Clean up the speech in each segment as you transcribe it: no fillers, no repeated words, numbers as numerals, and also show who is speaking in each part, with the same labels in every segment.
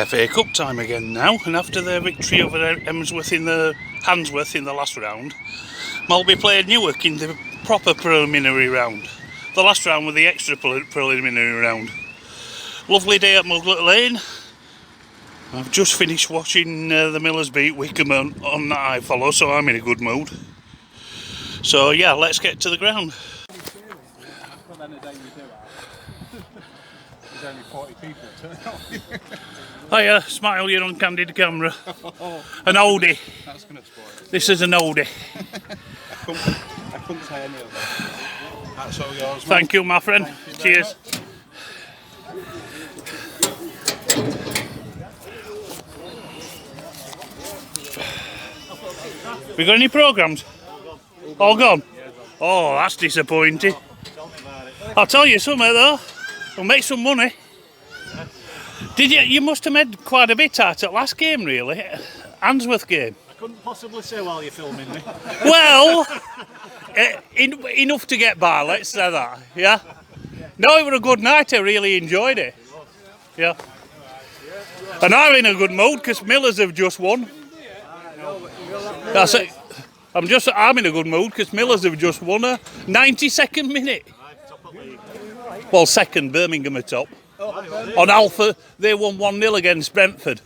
Speaker 1: FA Cup time again now, and after their victory over Handsworth in the last round, Maltby played Newark in the proper preliminary round. The last round was the extra preliminary round. Lovely day at Muglet Lane. I've just finished watching the Millers beat Wickham on that I follow, so I'm in a good mood. So yeah, let's get to the ground.
Speaker 2: There's only 40 people turning out.
Speaker 1: Hiya, smile, you're on candid camera. An oldie.
Speaker 2: That's going to spoil it.
Speaker 1: This is an oldie.
Speaker 2: I couldn't say any of that. That's all yours.
Speaker 1: Thank you, my friend. Cheers. We got any programmes? All gone? Oh, that's disappointing. I'll tell you something though. We'll make some money. Did you? You must have made quite a bit out at last game, really. Handsworth game.
Speaker 2: I couldn't possibly say while you're filming me.
Speaker 1: Well, enough to get by. Let's say that. Yeah. No, it was a good night. I really enjoyed it. Yeah. And I'm in a good mood because Millers have just won. That's it. I'm in a good mood because Millers have just won a 92nd minute. Well, second, Birmingham are top. On Alpha, they won 1-0 against Brentford.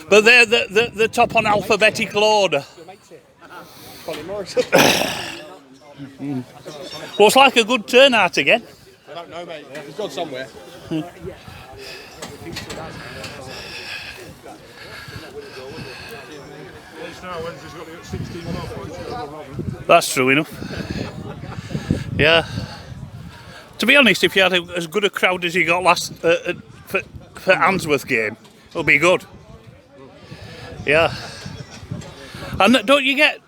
Speaker 1: But they're the top on alphabetical order. Looks like a good turnout again.
Speaker 2: I don't know, mate. It's gone somewhere.
Speaker 1: That's true enough. Yeah. To be honest, if you had as good a crowd as you got last for Handsworth game, it'll be good. Yeah. And don't you get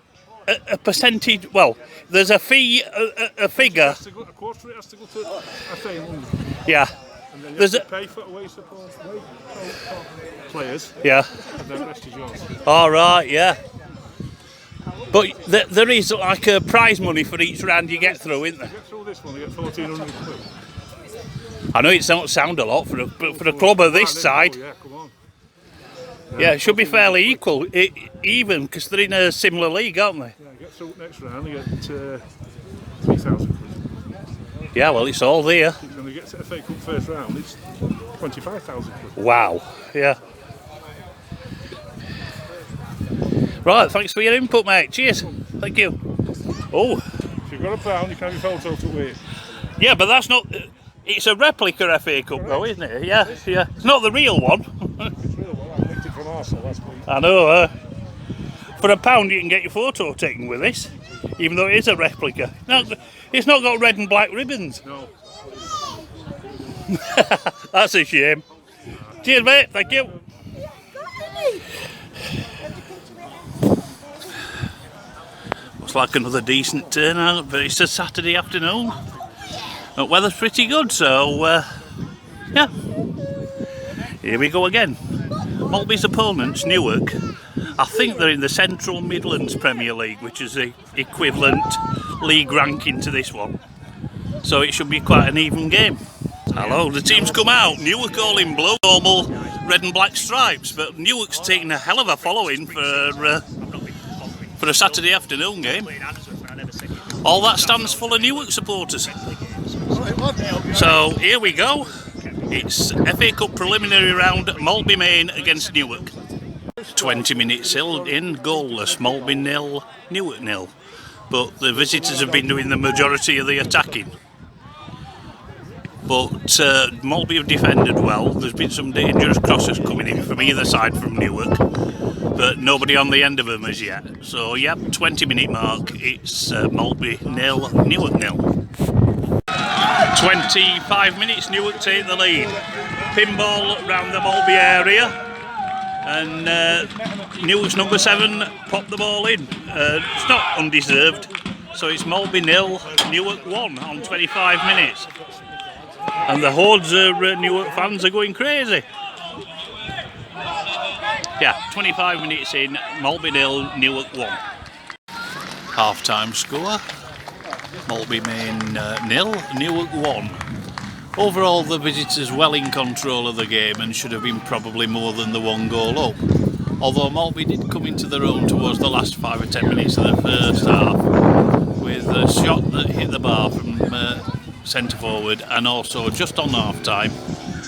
Speaker 1: a percentage? Well, there's a fee, a figure.
Speaker 2: A quarter it has to go to FA in London.
Speaker 1: Yeah.
Speaker 2: And then you
Speaker 1: There's
Speaker 2: have to pay for away support players.
Speaker 1: Yeah.
Speaker 2: And the rest is yours.
Speaker 1: All right. Yeah. But there is like a prize money for each round you get through, isn't there?
Speaker 2: You get through this one, you get 1,400 quid.
Speaker 1: I know it don't sound a lot for a club of this side.
Speaker 2: Yeah, come on.
Speaker 1: Yeah, it should be fairly equal, even because they're in a similar league, aren't they?
Speaker 2: Yeah, you get through next round, you get 3,000 quid.
Speaker 1: Yeah, well, it's all there.
Speaker 2: When you get to FA Cup first round, it's 25,000 quid.
Speaker 1: Wow. Yeah. Right, thanks for your input, mate. Cheers. Thank you. Oh.
Speaker 2: If you've got a pound, you can have your photo to wait.
Speaker 1: Yeah, but that's not... It's a replica FA Cup, though, isn't it? Yeah, yeah. It's not the real one.
Speaker 2: It's real well. I nicked it from Arsenal last week.
Speaker 1: I know. For £1, you can get your photo taken with this, even though it is a replica. No, it's not got red and black ribbons.
Speaker 2: No.
Speaker 1: That's a shame. Cheers, mate. Thank you. Looks like another decent turnout, but it's a Saturday afternoon. The weather's pretty good, so yeah. Here we go again. Maltby's opponents, Newark, I think they're in the Central Midlands Premier League, which is the equivalent league ranking to this one. So it should be quite an even game. Hello, the team's come out. Newark all in blue, normal red and black stripes, but Newark's taken a hell of a following for a Saturday afternoon game. All that stands full of Newark supporters. So here we go. It's FA Cup preliminary round, Maltby Main against Newark. 20 minutes in, goalless, Maltby 0, Newark 0. But the visitors have been doing the majority of the attacking. But Maltby have defended well. There's been some dangerous crosses coming in from either side from Newark, but nobody on the end of them as yet. So yep, 20-minute mark, it's Maltby 0, Newark 0. 25 minutes, Newark take the lead. Pinball round the Maltby area, and Newark's number 7 popped the ball in. It's not undeserved, so it's Maltby 0, Newark 1 on 25 minutes. And the hordes of Newark fans are going crazy. Yeah, 25 minutes in, Maltby 0, Newark 1. Half-time score. Maltby Main 0, Newark 1. Overall, the visitors well in control of the game and should have been probably more than the 1 goal up. Although Maltby did come into their own towards the last 5 or 10 minutes of the first half with a shot that hit the bar from centre forward, and also just on half time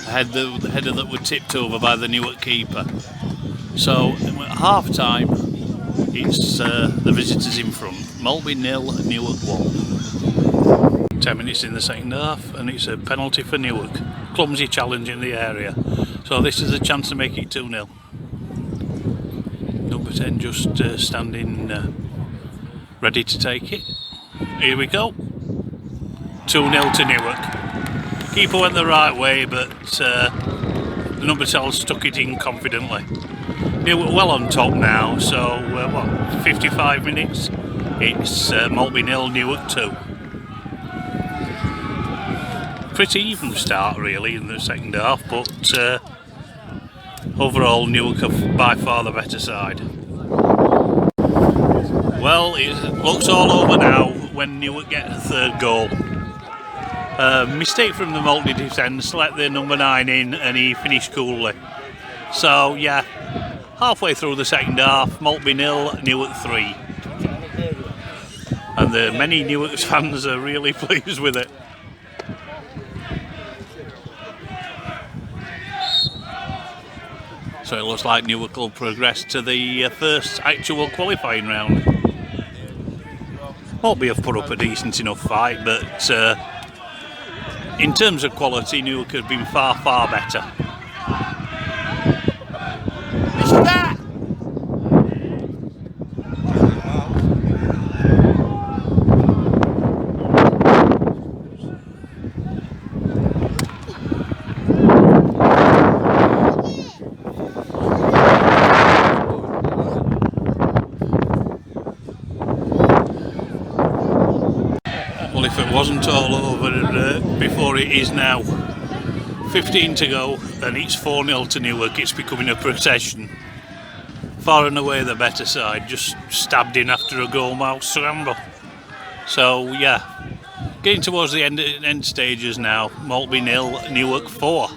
Speaker 1: a header that was tipped over by the Newark keeper. So at half time it's the visitors in front. Maltby 0, Newark 1. 10 minutes in the second half and it's a penalty for Newark. Clumsy challenge in the area. So this is a chance to make it 2-0. Number 10 just standing ready to take it. Here we go. 2-0 to Newark. Keeper went the right way, but the number 10 stuck it in confidently. Newark well on top now, so what, 55 minutes? It's Maltby 0, Newark 2. Pretty even start really in the second half, but overall Newark are by far the better side. Well, it looks all over now when Newark get a third goal. Mistake from the Maltby defence, let the number 9 in and he finished coolly. So yeah, halfway through the second half, Maltby 0, Newark 3. And the many Newark fans are really pleased with it. So it looks like Newark will progress to the first actual qualifying round. Maltby have put up a decent enough fight, but in terms of quality, Newark have been far, far better. Well, if it wasn't all over before it is now, 15 to go and it's 4-0 to Newark. It's becoming a procession. Far and away the better side, just stabbed in after a goal mouth scramble. So yeah, getting towards the end stages now. Maltby 0, Newark 4.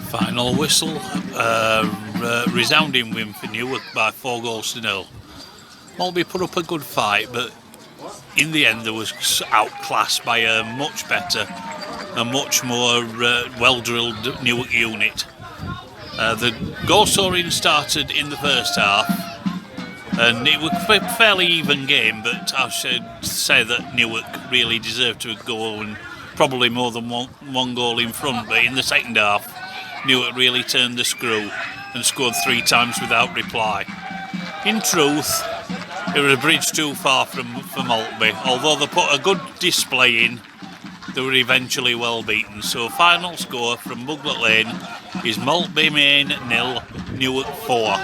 Speaker 1: Final whistle, resounding win for Newark by 4 goals to 0. Maltby put up a good fight, but in the end they was outclassed by a much better, a much more well-drilled Newark unit. The goal scoring started in the first half, and it was a fairly even game, but I should say that Newark really deserved to go and probably more than one goal in front, but in the second half Newark really turned the screw and scored 3 times without reply. In truth, it was a bridge too far for Maltby. Although they put a good display in, they were eventually well beaten. So final score from Muglet Lane is Maltby Main 0, Newark 4.